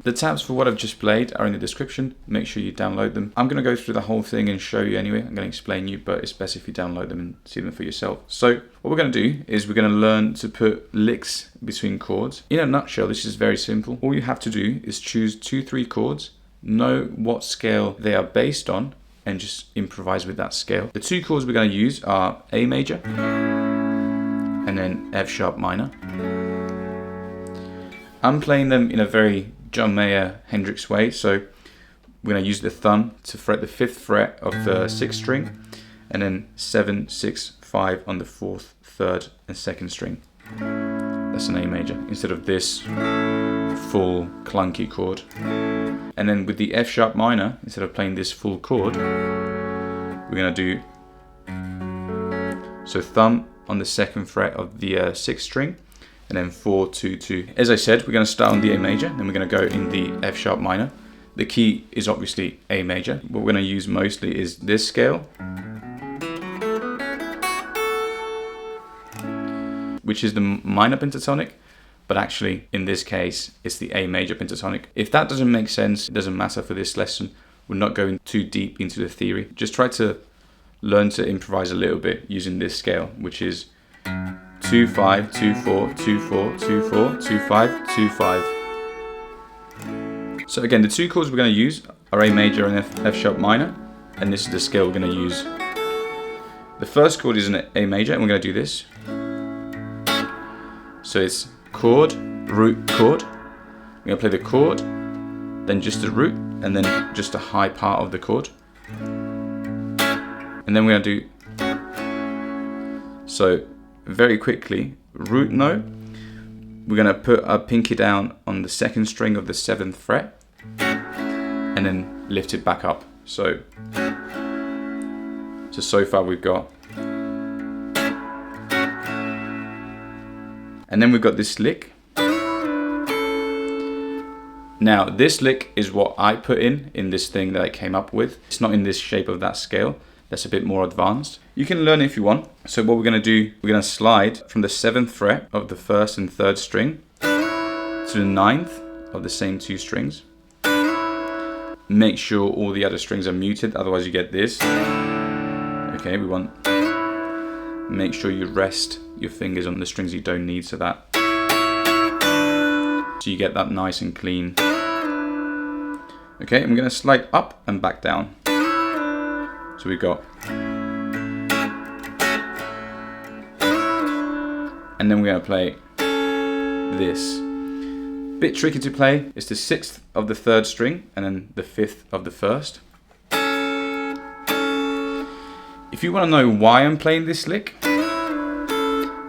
The tabs for what I've just played are in the description. Make sure you download them. I'm going to go through the whole thing and show you anyway. I'm going to explain you, but it's best if you download them and see them for yourself. So what we're going to do is we're going to learn to put licks between chords. In a nutshell, this is very simple. All you have to do is choose 2-3 chords, know what scale they are based on, and just improvise with that scale. The 2 chords we're going to use are A major and then F sharp minor. I'm playing them in a very John Mayer Hendrix way, so we're going to use the thumb to fret the 5th fret of the 6th string, and then 7, 6, 5 on the 4th, 3rd and 2nd string. That's an A major, instead of this full clunky chord. And then with the F sharp minor, instead of playing this full chord, we're going to do, so thumb on the 2nd fret of the 6th string, and then 4, 2, 2. As I said, we're going to start on the A major, then we're going to go in the F sharp minor. The key is obviously A major. What we're going to use mostly is this scale, which is the minor pentatonic, but actually in this case it's the A major pentatonic. If that doesn't make sense, it doesn't matter for this lesson. We're not going too deep into the theory. Just try to learn to improvise a little bit using this scale, which is 2, 5, 2, 4, 2, 4, 2, 4, 2, 5, 2, 5. So again, the 2 chords we're going to use are A major and F sharp minor, and this is the scale we're going to use. The first chord is an A major, and we're going to do this. So it's chord, root, chord. We're going to play the chord, then just the root, and then just a high part of the chord. And then we're going to do, so very quickly, root note. We're going to put our pinky down on the 2nd string of the 7th fret, and then lift it back up. So far we've got, and then we've got this lick. Now this lick is what I put in this thing that I came up with. It's not in this shape of that scale. That's a bit more advanced. You can learn it if you want. So what we're going to do, we're going to slide from the 7th fret of the 1st and 3rd string to the 9th of the same 2 strings. Make sure all the other strings are muted, otherwise you get this. Okay, make sure you rest your fingers on the strings you don't need, so you get that nice and clean. Okay, and we're going to slide up and back down. So we've got, and then we're going to play this. Bit tricky to play. It's the 6th of the 3rd string and then the 5th of the 1st. If you want to know why I'm playing this lick,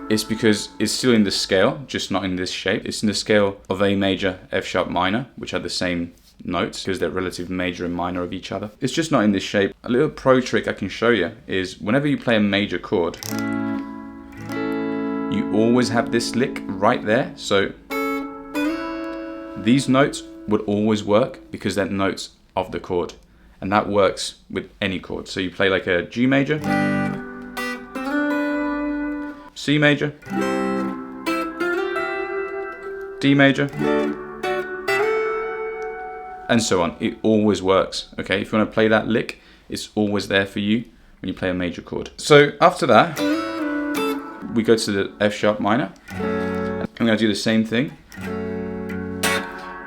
it's because it's still in the scale, just not in this shape. It's in the scale of A major, F sharp minor, which are the same notes because they're relative major and minor of each other. It's just not in this shape. A little pro trick I can show you is whenever you play a major chord, you always have this lick right there. So these notes would always work because they're notes of the chord, and that works with any chord. So you play like a G major, C major, D major, and so on. It always works. Okay, if you want to play that lick, it's always there for you when you play a major chord. So after that, we go to the F sharp minor. I'm going to do the same thing.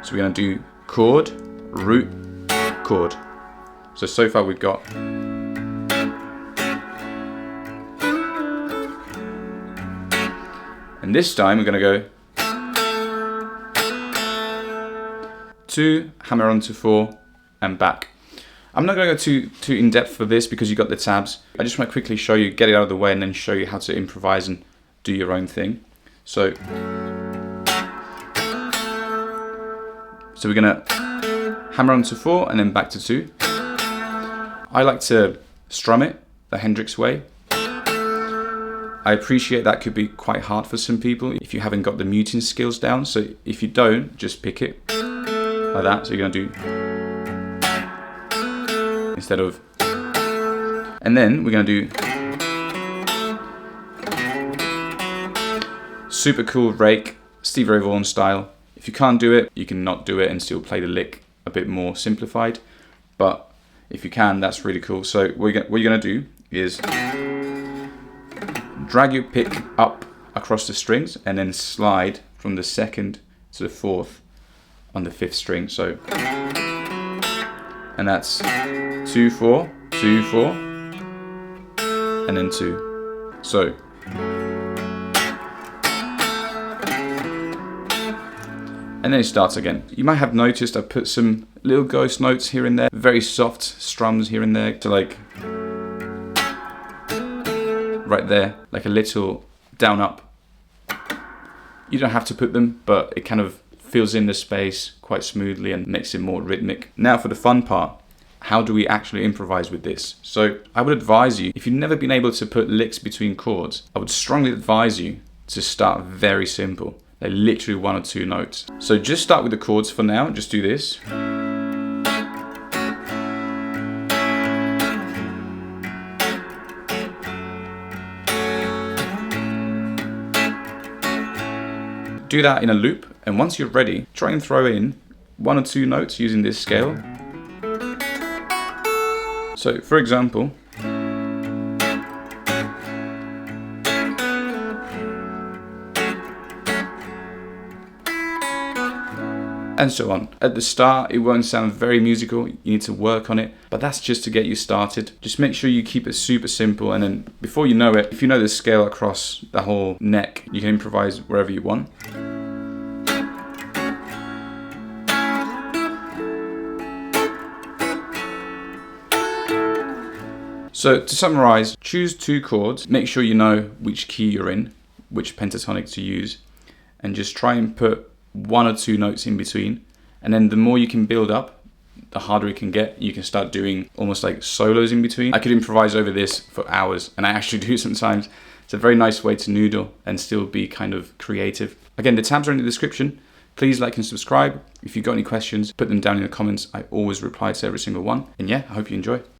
So we're going to do chord, root, chord. So far we've got, and this time we're going to go 2, hammer on to 4, and back. I'm not going to go too in depth for this because you got the tabs. I just want to quickly show you, get it out of the way, and then show you how to improvise and do your own thing. So we're going to hammer on to 4 and then back to 2. I like to strum it the Hendrix way. I appreciate that could be quite hard for some people if you haven't got the muting skills down. So if you don't, just pick it like that. So you're going to do instead of, and then we're going to do super cool rake, Stevie Ray Vaughan style, If you can't do it, you can not do it and still play the lick a bit more simplified. But if you can, that's really cool. So what you're gonna do is drag your pick up across the strings and then slide from the 2nd to the 4th on the 5th string. So, and that's 2, 4, 2, 4, and then 2. So, and then it starts again. You might have noticed I put some little ghost notes here and there, very soft strums here and there, to like right there, like a little down up. You don't have to put them, but it kind of fills in the space quite smoothly and makes it more rhythmic. Now for the fun part, how do we actually improvise with this? So I would advise you, if you've never been able to put licks between chords, I would strongly advise you to start very simple. They're literally 1 or 2 notes. So just start with the chords for now, just do this. Do that in a loop, and once you're ready, try and throw in 1 or 2 notes using this scale. So for example, and so on. At the start, it won't sound very musical, you need to work on it, but that's just to get you started. Just make sure you keep it super simple, and then before you know it, if you know the scale across the whole neck, you can improvise wherever you want. So to summarize, choose 2 chords, make sure you know which key you're in, which pentatonic to use, and just try and put 1 or 2 notes in between, and then the more you can build up, the harder it can get. You can start doing almost like solos in between. I could improvise over this for hours, and I actually do sometimes. It's a very nice way to noodle and still be kind of creative. Again, the tabs are in the description. Please like and subscribe. If you've got any questions, put them down in the comments. I always reply to every single one. And yeah, I hope you enjoy.